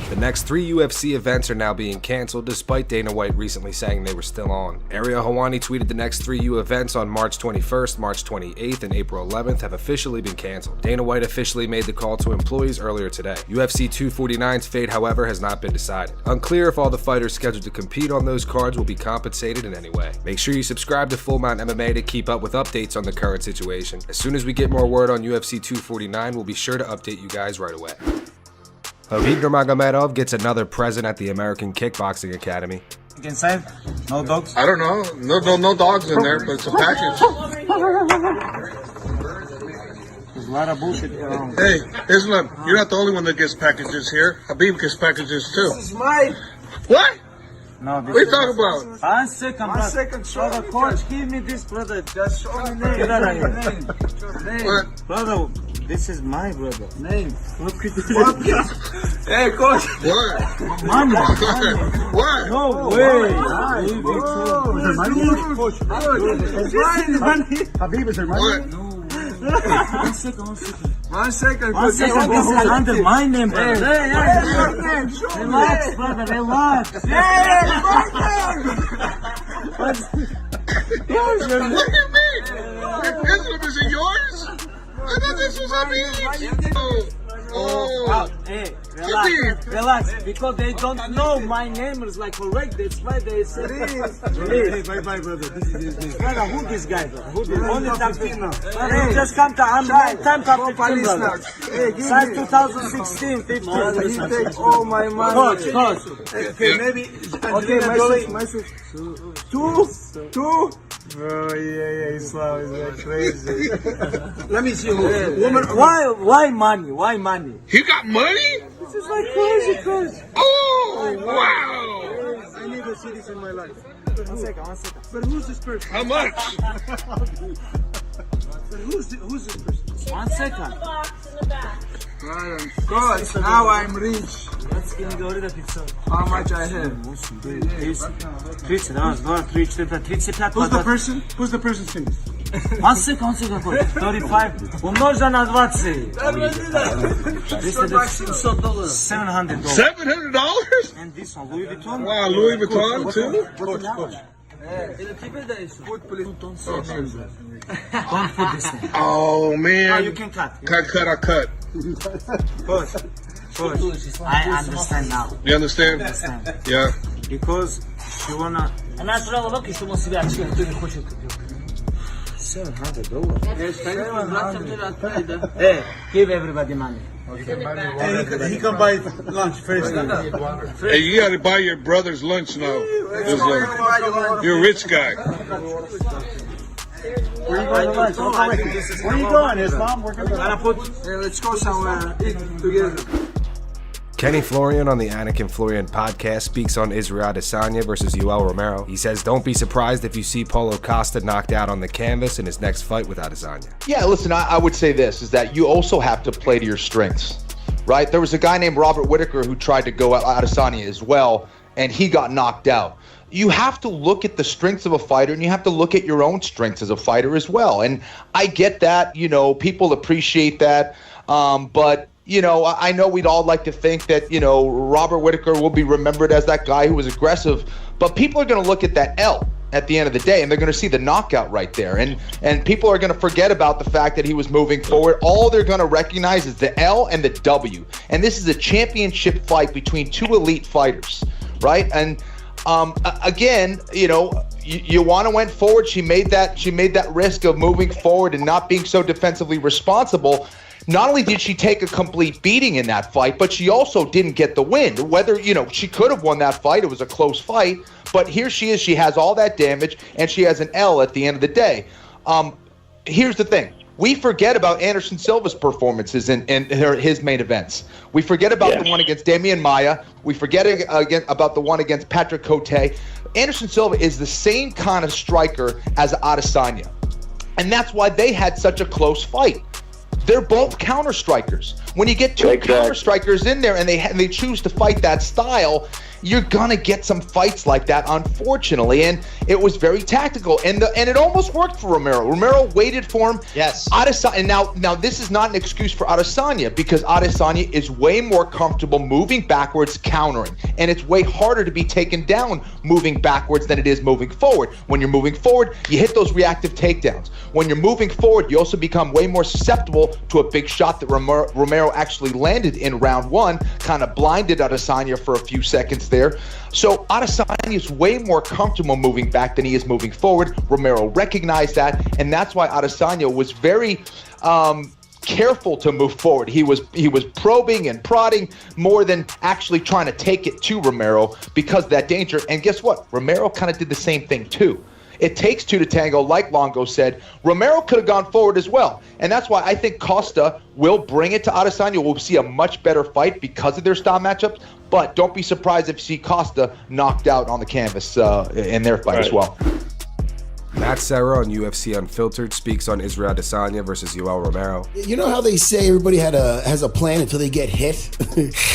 The next 3 UFC events are now being canceled, despite Dana White recently saying they were still on. Ariel Helwani tweeted the next 3 U events on March 21st, March 28th, and April 11th have officially been canceled. Dana White officially made the call to employees earlier today. UFC 249's fate, however, has not been decided. Unclear if all the fighters scheduled to compete on those cards will be compensated in any way. Make sure you subscribe to Full Mount MMA to keep up with updates on the current situation. As soon as we get more word on UFC 249, we'll be sure to update you guys right away. Khabib Nurmagomedov gets another present at the American Kickboxing Academy. Inside? No dogs? I don't know. No dogs in there, but it's a package. There's a lot of bullshit around. Hey, Islam, you're not the only one that gets packages here. Khabib gets packages too. This is mine. What? No, What are you talking about? 1 second, brother. 1 second, brother. Coach, give me this, brother. Just show me name. Name. What? Brother, this is my brother. Name. Look at this. Hey, coach. What? Money. What? No way. Khabib, is there money? What? No. 1 second. 1 second. 1 second, this is under my name, brother. Relax, brother, relax. What do you mean? Islam, is it yours? I thought this was on me. Oh. Hey, relax, because they don't know my name is like correct. That's why they say Hey, bye, brother. This is his name. brother, who this guy? Who this? Only time 15 now. Hey, just come to time to 15, brother. Hey, give Since me. 2016, 15. He takes all my money. Coach. Okay, maybe. Okay, my sis. Two. Oh yeah, Islam is like crazy. Let me see. Woman. Why money? Why money? He got money? This is like crazy, coach. Oh, wow. I never see this in my life. 1 second. But who's this person? How much? But who's this person? 1 second. God, now I'm rich. Let's go to the pizza. How much I have? 30, раз, два, три, четыре, 35. Who's the person saying this? 1 second, coach. 35. Умножа на 20. $700. $700? And this one, Louis Vuitton. Wow, Louis Vuitton too? Coach. Don't put this in. Oh man. You can cut. I cut. Coach, I understand now. You understand? Yeah. Because she wanna... $700. Hey, give everybody money. He can buy lunch first. Hey, you gotta buy your brother's lunch now. You're a rich guy. Where you going, Islam? Let's go somewhere together. Kenny Florian on the Anakin Florian podcast speaks on Israel Adesanya versus Yoel Romero. He says, don't be surprised if you see Paulo Costa knocked out on the canvas in his next fight with Adesanya. Yeah, listen, I would say this, is that you also have to play to your strengths, right? There was a guy named Robert Whittaker who tried to go at Adesanya as well, and he got knocked out. You have to look at the strengths of a fighter, and you have to look at your own strengths as a fighter as well. And I get that, people appreciate that, but I know we'd all like to think that, Robert Whittaker will be remembered as that guy who was aggressive, but people are going to look at that L at the end of the day, and they're going to see the knockout right there. And people are going to forget about the fact that he was moving forward. All they're going to recognize is the L and the W. And this is a championship fight between two elite fighters, right? And again, Joanna went forward. She made that risk of moving forward and not being so defensively responsible. Not only did she take a complete beating in that fight, but she also didn't get the win. Whether, she could have won that fight. It was a close fight. But here she is. She has all that damage, and she has an L at the end of the day. Here's the thing. We forget about Anderson Silva's performances in his main events. We forget about the one against Damian Maia. We forget again about the one against Patrick Cote. Anderson Silva is the same kind of striker as Adesanya. And that's why they had such a close fight. They're both counter strikers. When you get two counter strikers in there and they choose to fight that style, you're gonna get some fights like that, unfortunately. And it was very tactical, and it almost worked for Romero. Romero waited for him. Yes. And now this is not an excuse for Adesanya, because Adesanya is way more comfortable moving backwards, countering, and it's way harder to be taken down moving backwards than it is moving forward. When you're moving forward, you hit those reactive takedowns. When you're moving forward, you also become way more susceptible to a big shot that Romero actually landed in round one, kind of blinded Adesanya for a few seconds there. So Adesanya is way more comfortable moving back than he is moving forward. Romero recognized that, and that's why Adesanya was very careful to move forward. He was probing and prodding more than actually trying to take it to Romero because of that danger. And guess what? Romero kind of did the same thing too. It takes two to tango, like Longo said. Romero could have gone forward as well. And that's why I think Costa will bring it to Adesanya. We'll see a much better fight because of their style matchups. But don't be surprised if you see Costa knocked out on the canvas in their fight as well. Matt Serra on UFC Unfiltered speaks on Israel Adesanya versus Yoel Romero. You know how they say everybody has a plan until they get hit?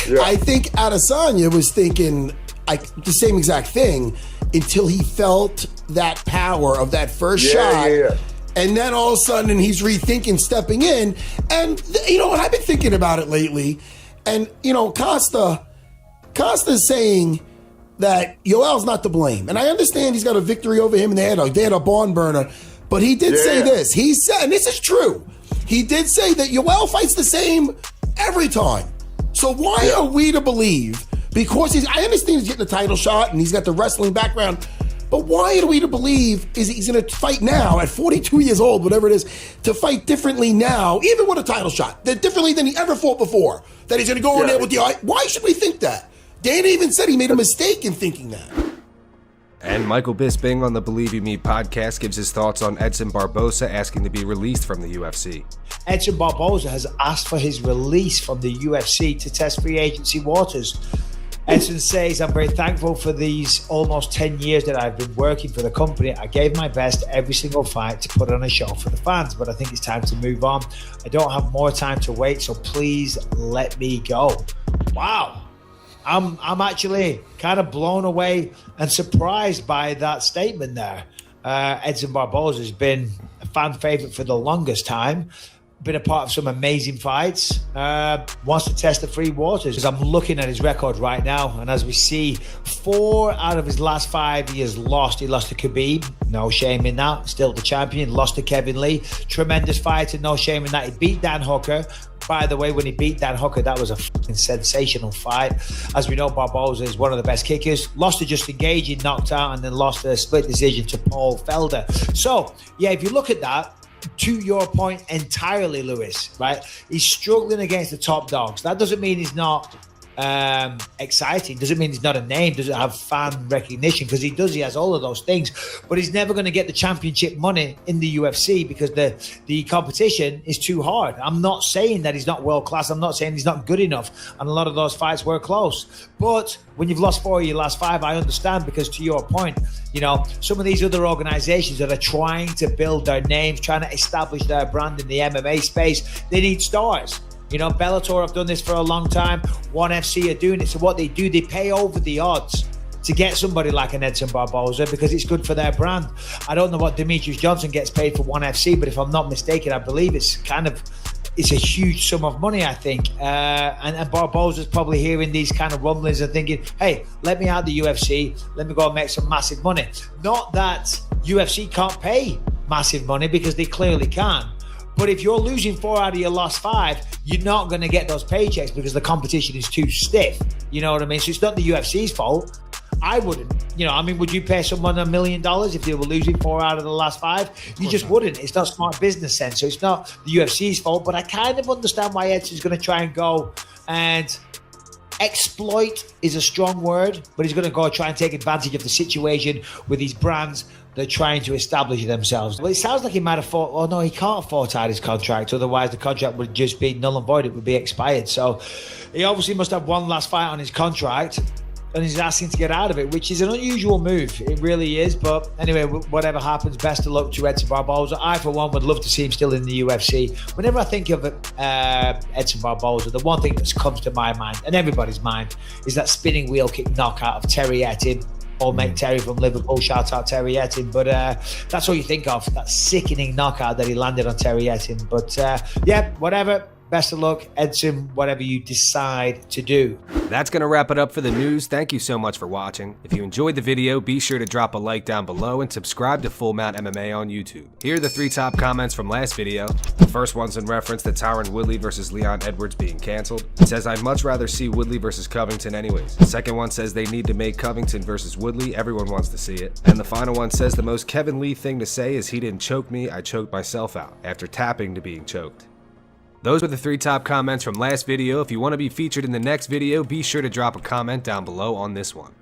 Yeah. I think Adesanya was thinking the same exact thing until he felt that power of that first shot. Yeah. And then all of a sudden he's rethinking stepping in. And you know what? I've been thinking about it lately. And, you know, Costa's saying that Yoel's not to blame. And I understand he's got a victory over him and they had a barn burner. But he did say this. He said, and this is true, he did say that Yoel fights the same every time. So why are we to believe, because I understand he's getting a title shot and he's got the wrestling background, but why are we to believe is he's going to fight now at 42 years old, whatever it is, to fight differently now, even with a title shot, differently than he ever fought before, that he's going to go in there with the eye? Why should we think that? Dana even said he made a mistake in thinking that. And Michael Bisping on the Believe You Me podcast gives his thoughts on Edson Barboza asking to be released from the UFC. Edson Barboza has asked for his release from the UFC to test free agency waters. Edson says, I'm very thankful for these almost 10 years that I've been working for the company. I gave my best every single fight to put on a show for the fans, but I think it's time to move on. I don't have more time to wait, so please let me go. Wow. I'm actually kind of blown away and surprised by that statement there. Edson Barboza has been a fan favorite for the longest time. Been a part of some amazing fights, wants to test the free waters. I'm looking at his record right now, and as we see, 4 out of his last 5 he has lost. He lost to Khabib, no shame in that, still the champion. Lost to Kevin Lee, tremendous fighter, no shame in that. He beat Dan Hooker. By the way, when he beat Dan Hooker, that was a fucking sensational fight. As we know, Barboza is one of the best kickers. Lost to Justin Gage, he knocked out, and then lost a split decision to Paul Felder. So, yeah, if you look at that, to your point entirely, Lewis, right? He's struggling against the top dogs. That doesn't mean he's not exciting, doesn't mean he's not a name, doesn't have fan recognition, because he does, he has all of those things, but he's never going to get the championship money in the UFC because the competition is too hard. I'm not saying that he's not world class, I'm not saying he's not good enough, and a lot of those fights were close, but when you've lost 4 of your last 5, I understand, because to your point, you know, some of these other organizations that are trying to build their names, trying to establish their brand in the MMA space, they need stars. You know, Bellator have done this for a long time. ONE FC are doing it. So what they do, they pay over the odds to get somebody like an Edson Barboza because it's good for their brand. I don't know what Demetrius Johnson gets paid for ONE FC, but if I'm not mistaken, I believe it's a huge sum of money, I think. And Barboza's probably hearing these kind of rumblings and thinking, hey, let me out the UFC. Let me go and make some massive money. Not that UFC can't pay massive money, because they clearly can. But if you're losing 4 out of your last 5, you're not going to get those paychecks because the competition is too stiff. You know what I mean? So it's not the UFC's fault. I wouldn't. You know, I mean, would you pay someone $1 million if they were losing 4 out of the last 5? You just wouldn't. It's not smart business sense. So it's not the UFC's fault. But I kind of understand why Edson's going to try and go and exploit is a strong word, but he's going to go try and take advantage of the situation with these brands. They're trying to establish themselves. Well, it sounds like he might have fought. Oh no, he can't afford out his contract. Otherwise, the contract would just be null and void. It would be expired. So he obviously must have one last fight on his contract. and he's asking to get out of it, which is an unusual move. It really is. But anyway, whatever happens, best of luck to Edson Barboza. I, for one, would love to see him still in the UFC. Whenever I think of Edson Barboza, the one thing that comes to my mind, and everybody's mind, is that spinning wheel kick knockout of Terry Ettin. Old mate Terry from Liverpool, shout out Terry Ettin. But that's all you think of, that sickening knockout that he landed on Terry Ettin. But yeah, whatever. Best of luck, Edson, whatever you decide to do. That's going to wrap it up for the news. Thank you so much for watching. If you enjoyed the video, be sure to drop a like down below and subscribe to Full Mount MMA on YouTube. Here are the 3 top comments from last video. The first one's in reference to Tyron Woodley versus Leon Edwards being canceled. It says, I'd much rather see Woodley versus Covington anyways. The second one says they need to make Covington versus Woodley. Everyone wants to see it. And the final one says, the most Kevin Lee thing to say is he didn't choke me, I choked myself out after tapping to being choked. Those were the 3 top comments from last video. If you want to be featured in the next video, be sure to drop a comment down below on this one.